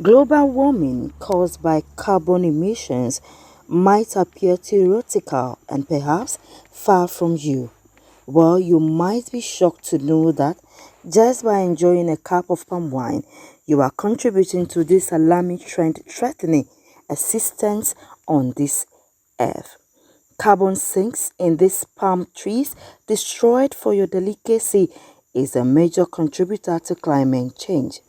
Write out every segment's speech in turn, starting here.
Global warming caused by carbon emissions might appear theoretical and perhaps far from you. Well, you might be shocked to know that just by enjoying a cup of palm wine, you are contributing to this alarming trend threatening existence on this earth. Carbon sinks in these palm trees, destroyed for your delicacy, is a major contributor to climate change.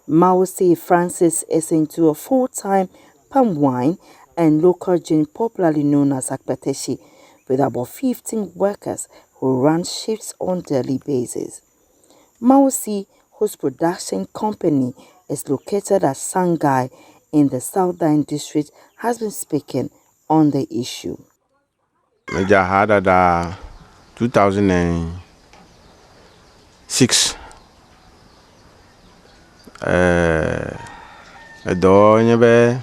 Mausi Francis is into a full-time palm wine and local gin popularly known as akpeteshi, with about 15 workers who run shifts on daily basis. Mausi, whose production company is located at Sangai in the Southern District, has been speaking on the issue. Meja had 2006. Do nyebe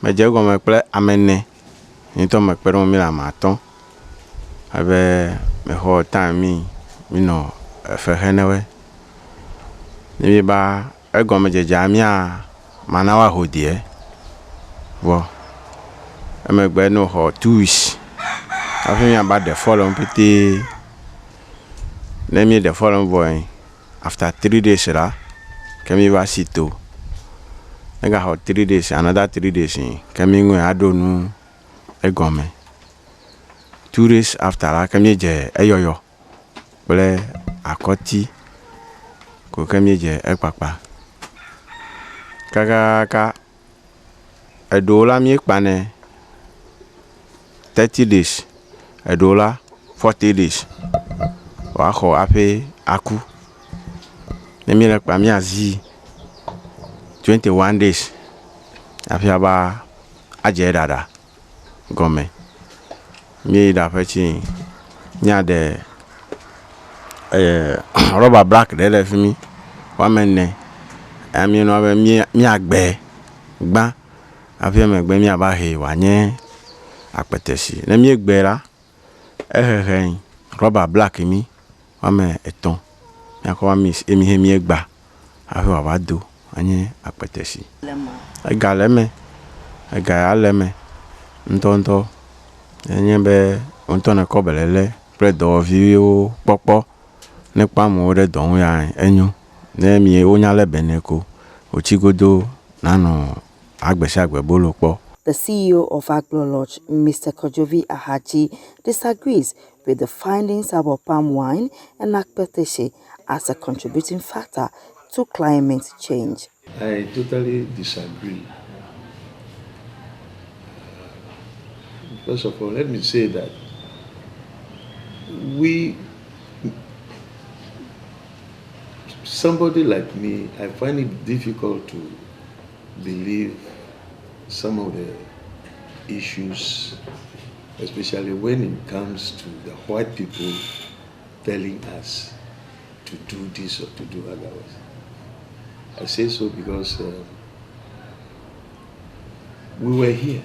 meje go me ple amene. Nito me pero mi la maton. Abe me ho time mi no fe henewe. Ni ba ego me je jamia manawa hodie. Wo. Me gbe no ho 2 weeks. After me about the following pretty. Let me the following boy. After 3 days la, kemi va sito. I got 3 days, another 3 days. Kemi ngwe adonu egome. 2 days after la, kemi je eyoyo. Bole akoti. Ko kemi je ekpakpa. Kaka edola mi ekpane 30 days. Edola 40 days. Wako ape aku. Nemi lekpa mi azi 21 days. Ape aba aje dada. Gome. Mi da fechi nya de rubber black de le fimi. Wa menne. Ami no abe mi agbe. Gba. Ape me gbe mi aba he wa nye akpeteshi. Nemi egbe la. Rubber black mi. Wa me eton. Yako mi emi hemi egba afi wa wado anye akpeteshi egaleme egaleme ntonto enye be ontone kobelele predo vio popo nepa mo de don ya enyu na mi onya le beneko ochigodo nanu agbese agbebolo po. The CEO of Agro Lodge, Mr. Kojovi Ahaji, disagrees with the findings about palm wine and akpeteshi as a contributing factor to climate change. I totally disagree. First of all, let me say that somebody like me, I find it difficult to believe some of the issues, especially when it comes to the white people telling us to do this or to do otherwise. I say so because we were here.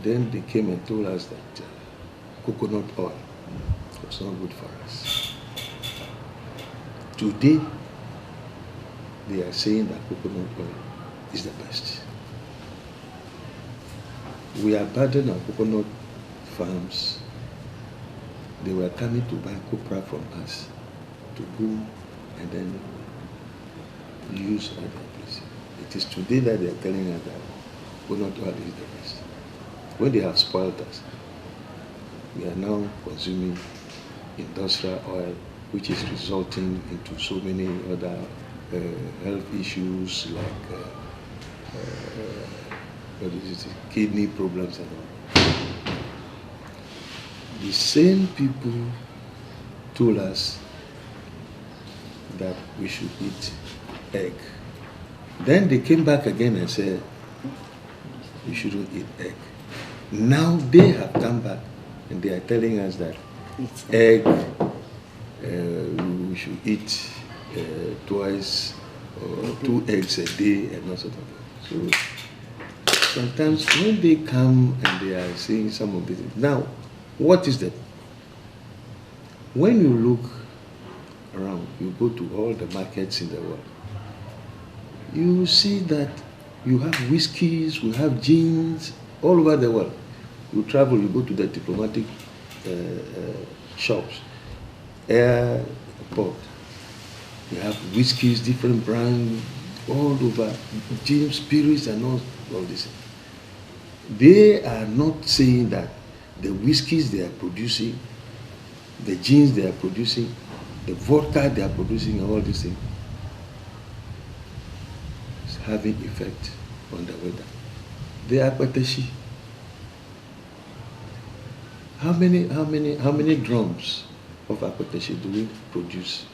Then they came and told us that coconut oil was not good for us. Today, they are saying that coconut oil is the best. We abandoned our coconut farms. They were coming to buy copra from us to go and then use other places. It is today that they are telling us that coconut oil is the best. When they have spoiled us, we are now consuming industrial oil, which is resulting into so many other health issues like kidney problems and all. The same people told us that we should eat egg. Then they came back again and said we shouldn't eat egg. Now they have come back and they are telling us that egg we should eat twice or 2 eggs a day and all sort of things. So sometimes when they come and they are saying some of this, now what is that? When you look around, you go to all the markets in the world, you see that you have whiskeys, we have gins all over the world. You travel, you go to the diplomatic shops, airport. You have whiskeys, different brands, all over, gin, spirits, and all this. They are not saying that the whiskeys they are producing, the gins they are producing, the vodka they are producing, and all these things, is having effect on the weather. The apatashi. How many drums of apatashi do we produce?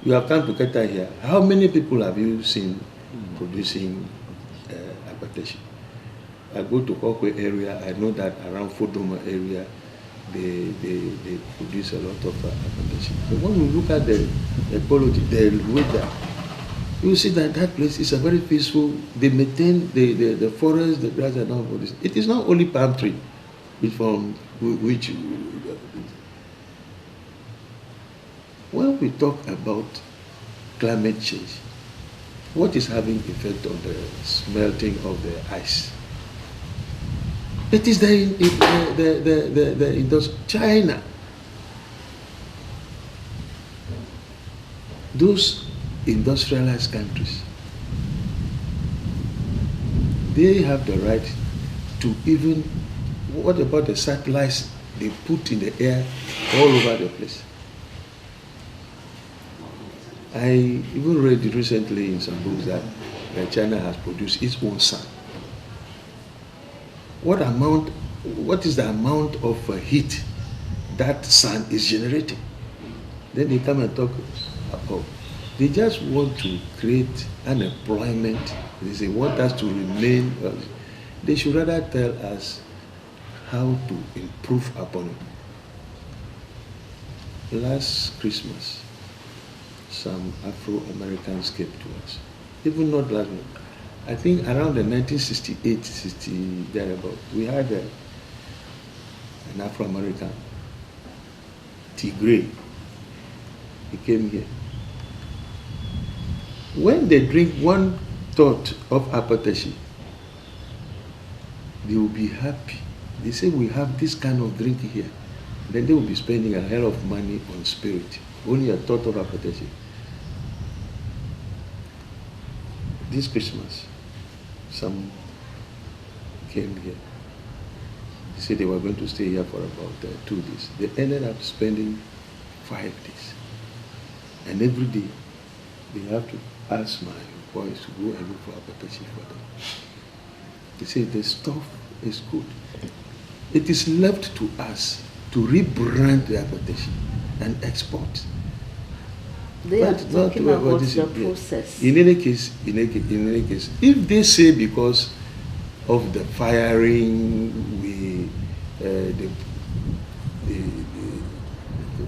You have come to Keta here. How many people have you seen producing apatashi? I go to Kokwe area. I know that around Fodoma area, they produce a lot of apatashi. But when we look at the ecology, the weather, you see that that place is a very peaceful. They maintain the forest, the grass, and all this. It is not only palm tree, which when we talk about climate change, what is having effect on the smelting of the ice? It is China. Those industrialized countries, they have the right to even, what about the satellites they put in the air all over the place? I even read recently in some books that China has produced its own sun. What is the amount of heat that sun is generating? Then they come and talk about, they just want to create unemployment. They want us to remain. They should rather tell us how to improve upon it. Last Christmas, some Afro-Americans came to us. Even not last month. I think around the 1968, 60 thereabout, we had an Afro-American, Tigray. He came here. When they drink one thought of apatashi, they will be happy. They say we have this kind of drink here. Then they will be spending a hell of money on spirit. Only a thought of apatashi. This Christmas, some came here. They said they were going to stay here for about 2 days. They ended up spending 5 days. And every day, they have to ask my boys to go and look for apatashi for them. They say the stuff is good. It is left to us to rebrand the apatashi and export. They are talking about the process. In any case, if they say because of the firing,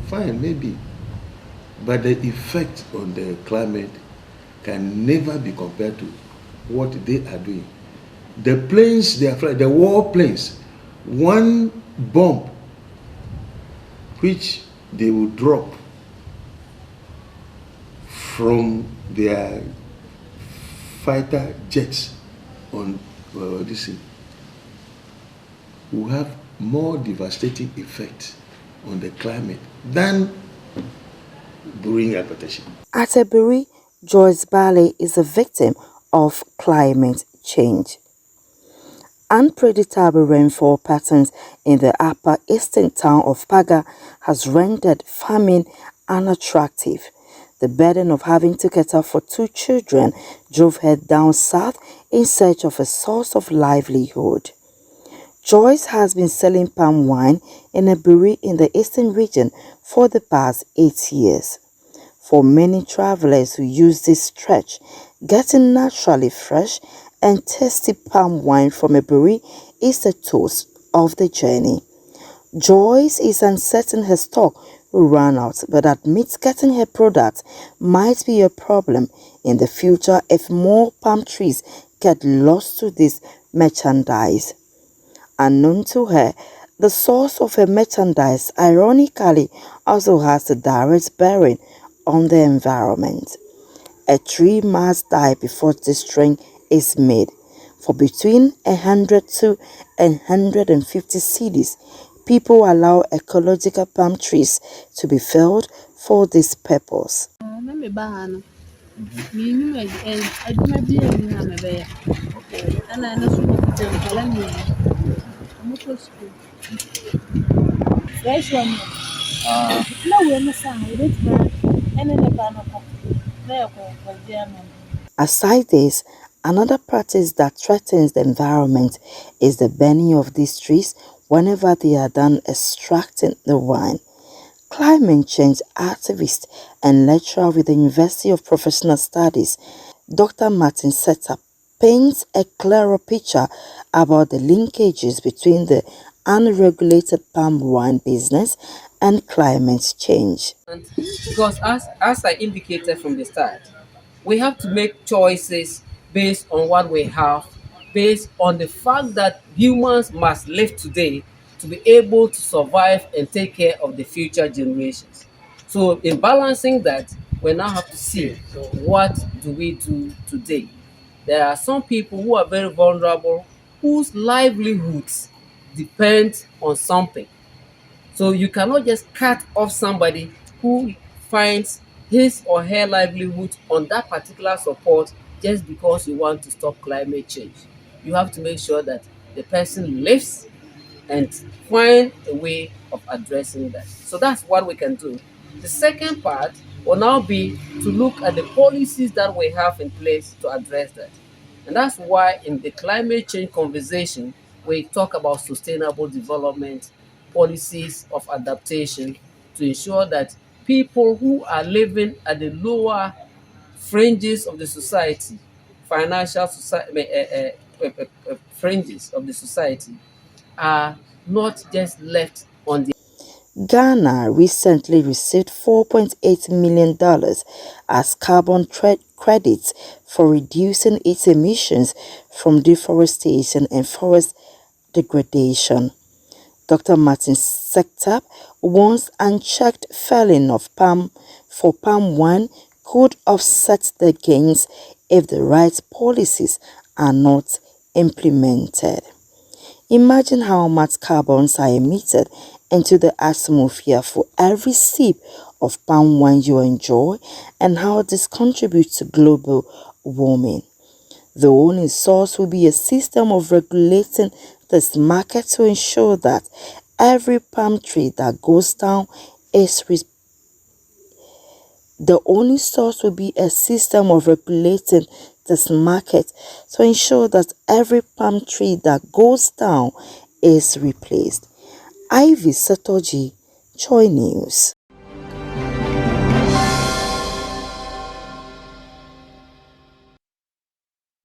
fine, maybe, but the effect on the climate can never be compared to what they are doing. The planes they are flying, the war planes, one bomb which they will drop from their fighter jets on this thing will have more devastating effect on the climate than brewing apatashi. At Ebiri, Joyce Bale is a victim of climate change. Unpredictable rainfall patterns in the upper eastern town of Paga has rendered farming unattractive. The burden of having to cater for 2 children drove her down south in search of a source of livelihood. Joyce has been selling palm wine in a brewery in the eastern region for the past 8 years. For many travelers who use this stretch, getting naturally fresh and tasty palm wine from a brewery is the toast of the journey. Joyce is uncertain her stock will run out, but admits getting her product might be a problem in the future if more palm trees get lost to this merchandise. Unknown to her, the source of her merchandise ironically also has a direct bearing on the environment. A tree must die before this string is made. For between 100 to 150 cedis, people allow ecological palm trees to be felled for this purpose. Aside this, another practice that threatens the environment is the burning of these trees whenever they are done extracting the wine. Climate change activist and lecturer with the University of Professional Studies, Dr. Martin Setordjie, paints a clearer picture about the linkages between the unregulated palm wine business and climate change. Because as I indicated from the start, we have to make choices based on what we have, based on the fact that humans must live today to be able to survive and take care of the future generations. So in balancing that, we now have to see what do we do today. There are some people who are very vulnerable, whose livelihoods depend on something. So you cannot just cut off somebody who finds his or her livelihood on that particular support just because you want to stop climate change. You have to make sure that the person lives and find a way of addressing that. So that's what we can do. The second part will now be to look at the policies that we have in place to address that. And that's why in the climate change conversation, we talk about sustainable development, policies of adaptation to ensure that people who are living at the lower fringes of the society, financial society, fringes of the society, are not just left on the. Ghana recently received $4.8 million as carbon credits for reducing its emissions from deforestation and forest degradation. Dr. Martin Setordjie warns unchecked felling of palm wine could offset the gains if the right policies are not implemented. Imagine how much carbons are emitted into the atmosphere for every sip of palm wine you enjoy and how this contributes to global warming. The only source will be a system of regulating this market to ensure that every palm tree that goes down is the only source will be a system of regulating this market to ensure that every palm tree that goes down is replaced. Ivy Setordjie, Joy News.